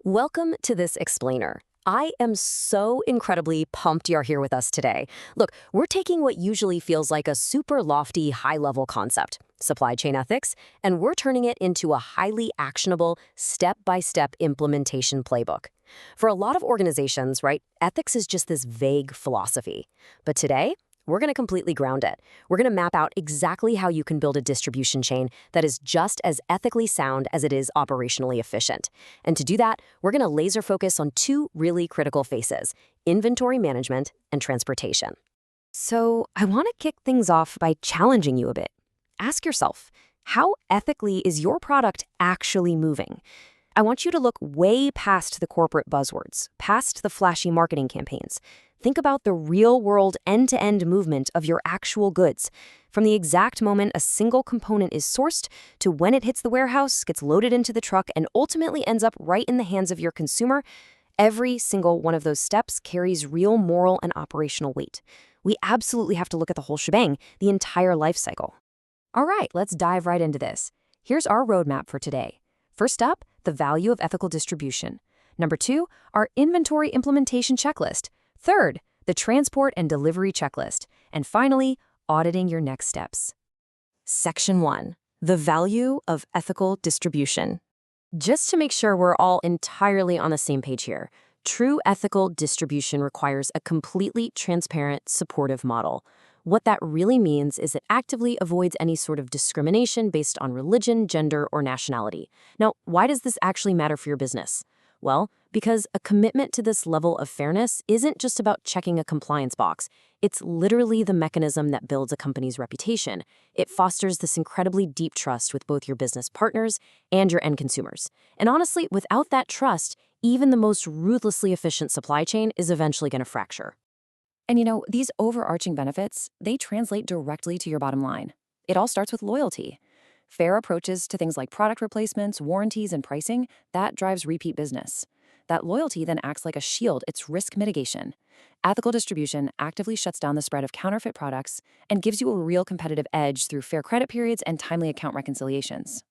Welcome to this explainer. I am so incredibly pumped you're here with us today. Look, we're taking what usually feels like a super lofty, high-level concept, supply chain ethics, and we're turning it into a highly actionable, step-by-step implementation playbook. For a lot of organizations, right, ethics is just this vague philosophy. But today, we're going to completely ground it. We're going to map out exactly how you can build a distribution chain that is just as ethically sound as it is operationally efficient. And to do that, we're going to laser focus on two really critical phases: inventory management and transportation. So I want to kick things off by challenging you a bit. Ask yourself, how ethically is your product actually moving? I want you to look way past the corporate buzzwords, past the flashy marketing campaigns. Think about the real-world end-to-end movement of your actual goods, from the exact moment a single component is sourced to when it hits the warehouse, gets loaded into the truck, and ultimately ends up right in the hands of your consumer. Every single one of those steps carries real moral and operational weight. We absolutely have to look at the whole shebang, the entire life cycle. All right, let's dive right into this. Here's our roadmap for today. First up, the value of ethical distribution. Number 2, our inventory implementation checklist. Third, the transport and delivery checklist. And finally, auditing your next steps. Section 1, the value of ethical distribution. Just to make sure we're all entirely on the same page here, true ethical distribution requires a completely transparent, supportive model. What that really means is it actively avoids any sort of discrimination based on religion, gender, or nationality. Now, why does this actually matter for your business? Well, because a commitment to this level of fairness isn't just about checking a compliance box. It's literally the mechanism that builds a company's reputation. It fosters this incredibly deep trust with both your business partners and your end consumers. And honestly, without that trust, even the most ruthlessly efficient supply chain is eventually going to fracture. And these overarching benefits, they translate directly to your bottom line. It all starts with loyalty. Fair approaches to things like product replacements, warranties, and pricing, that drives repeat business. That loyalty then acts like a shield, it's risk mitigation. Ethical distribution actively shuts down the spread of counterfeit products and gives you a real competitive edge through fair credit periods and timely account reconciliations.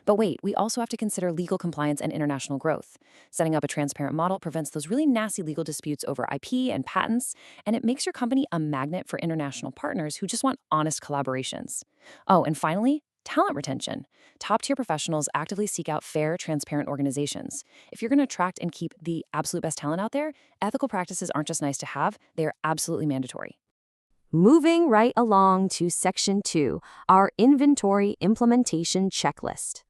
But wait, we also have to consider legal compliance and international growth. Setting up a transparent model prevents those really nasty legal disputes over IP and patents, and it makes your company a magnet for international partners who just want honest collaborations. Oh, and finally, talent retention. Top-tier professionals actively seek out fair, transparent organizations. If you're going to attract and keep the absolute best talent out there, ethical practices aren't just nice to have, they are absolutely mandatory. Moving right along to Section 2, our inventory implementation checklist.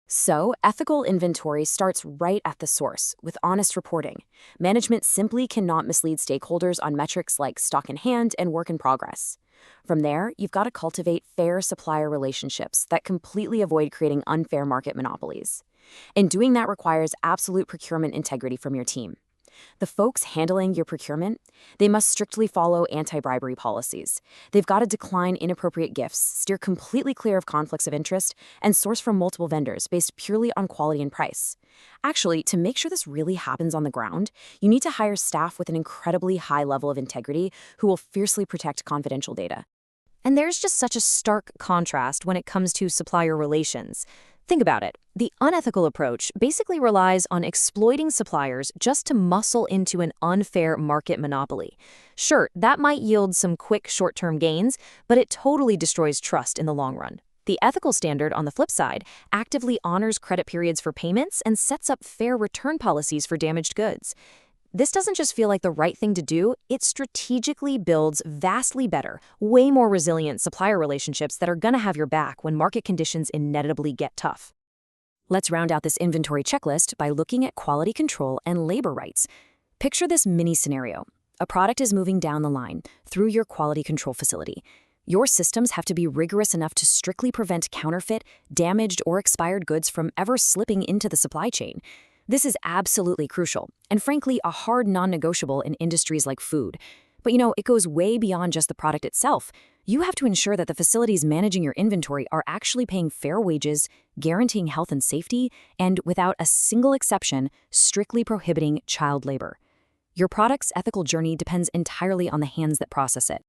So, ethical inventory starts right at the source, with honest reporting. Management simply cannot mislead stakeholders on metrics like stock in hand and work in progress. From there, you've got to cultivate fair supplier relationships that completely avoid creating unfair market monopolies. And doing that requires absolute procurement integrity from your team. The folks handling your procurement, they must strictly follow anti-bribery policies. They've got to decline inappropriate gifts, steer completely clear of conflicts of interest, and source from multiple vendors based purely on quality and price. Actually, to make sure this really happens on the ground, you need to hire staff with an incredibly high level of integrity who will fiercely protect confidential data. And there's just such a stark contrast when it comes to supplier relations. Think about it. The unethical approach basically relies on exploiting suppliers just to muscle into an unfair market monopoly. Sure, that might yield some quick short-term gains, but it totally destroys trust in the long run. The ethical standard, on the flip side, actively honors credit periods for payments and sets up fair return policies for damaged goods. This doesn't just feel like the right thing to do, it strategically builds vastly better, way more resilient supplier relationships that are going to have your back when market conditions inevitably get tough. Let's round out this inventory checklist by looking at quality control and labor rights. Picture this mini scenario. A product is moving down the line through your quality control facility. Your systems have to be rigorous enough to strictly prevent counterfeit, damaged, or expired goods from ever slipping into the supply chain. This is absolutely crucial, and frankly, a hard non-negotiable in industries like food. But it goes way beyond just the product itself. You have to ensure that the facilities managing your inventory are actually paying fair wages, guaranteeing health and safety, and without a single exception, strictly prohibiting child labor. Your product's ethical journey depends entirely on the hands that process it.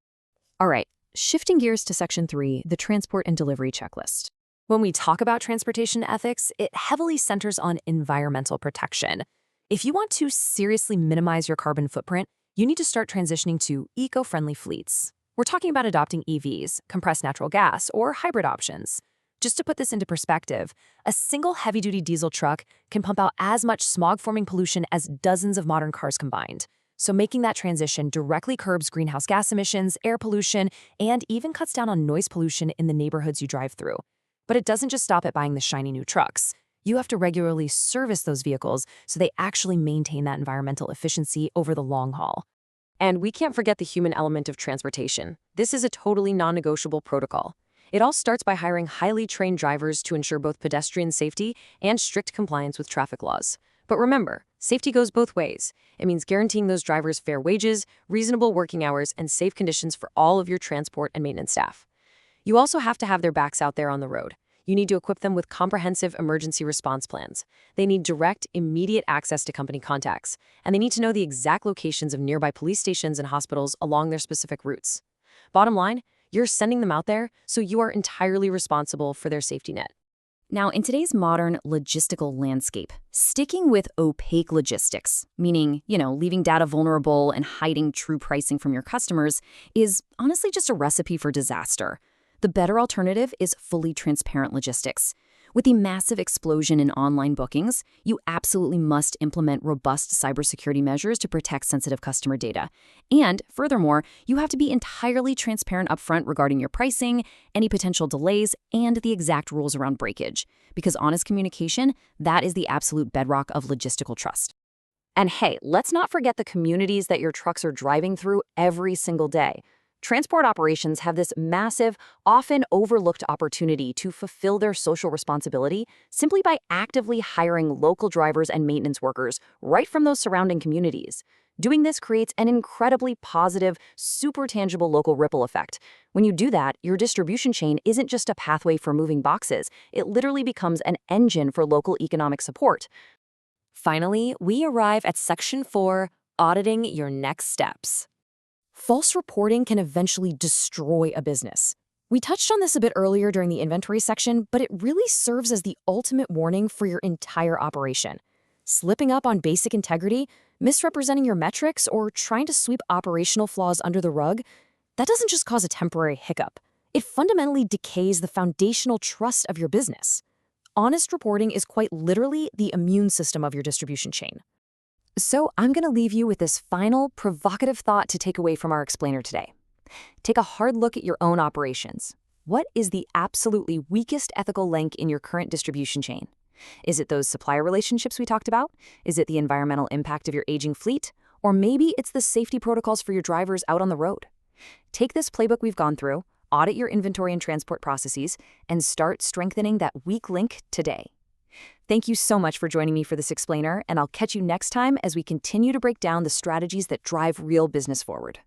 All right, shifting gears to Section 3, the transport and delivery checklist. When we talk about transportation ethics, it heavily centers on environmental protection. If you want to seriously minimize your carbon footprint, you need to start transitioning to eco-friendly fleets. We're talking about adopting EVs, compressed natural gas, or hybrid options. Just to put this into perspective, a single heavy-duty diesel truck can pump out as much smog-forming pollution as dozens of modern cars combined. So making that transition directly curbs greenhouse gas emissions, air pollution, and even cuts down on noise pollution in the neighborhoods you drive through. But it doesn't just stop at buying the shiny new trucks. You have to regularly service those vehicles so they actually maintain that environmental efficiency over the long haul. And we can't forget the human element of transportation. This is a totally non-negotiable protocol. It all starts by hiring highly trained drivers to ensure both pedestrian safety and strict compliance with traffic laws. But remember, safety goes both ways. It means guaranteeing those drivers fair wages, reasonable working hours, and safe conditions for all of your transport and maintenance staff. You also have to have their backs out there on the road. You need to equip them with comprehensive emergency response plans. They need direct, immediate access to company contacts, and they need to know the exact locations of nearby police stations and hospitals along their specific routes. Bottom line, you're sending them out there, so you are entirely responsible for their safety net. Now, in today's modern logistical landscape, sticking with opaque logistics, meaning, leaving data vulnerable and hiding true pricing from your customers, is honestly just a recipe for disaster. The better alternative is fully transparent logistics. With the massive explosion in online bookings, you absolutely must implement robust cybersecurity measures to protect sensitive customer data. And furthermore, you have to be entirely transparent upfront regarding your pricing, any potential delays, and the exact rules around breakage. Because honest communication, that is the absolute bedrock of logistical trust. And hey, let's not forget the communities that your trucks are driving through every single day. Transport operations have this massive, often overlooked opportunity to fulfill their social responsibility simply by actively hiring local drivers and maintenance workers right from those surrounding communities. Doing this creates an incredibly positive, super tangible local ripple effect. When you do that, your distribution chain isn't just a pathway for moving boxes, it literally becomes an engine for local economic support. Finally, we arrive at Section 4, auditing your next steps. False reporting can eventually destroy a business. We touched on this a bit earlier during the inventory section, but it really serves as the ultimate warning for your entire operation. Slipping up on basic integrity, misrepresenting your metrics, or trying to sweep operational flaws under the rug, that doesn't just cause a temporary hiccup. It fundamentally decays the foundational trust of your business. Honest reporting is quite literally the immune system of your distribution chain. So I'm going to leave you with this final, provocative thought to take away from our explainer today. Take a hard look at your own operations. What is the absolutely weakest ethical link in your current distribution chain? Is it those supplier relationships we talked about? Is it the environmental impact of your aging fleet? Or maybe it's the safety protocols for your drivers out on the road. Take this playbook we've gone through, audit your inventory and transport processes, and start strengthening that weak link today. Thank you so much for joining me for this explainer, and I'll catch you next time as we continue to break down the strategies that drive real business forward.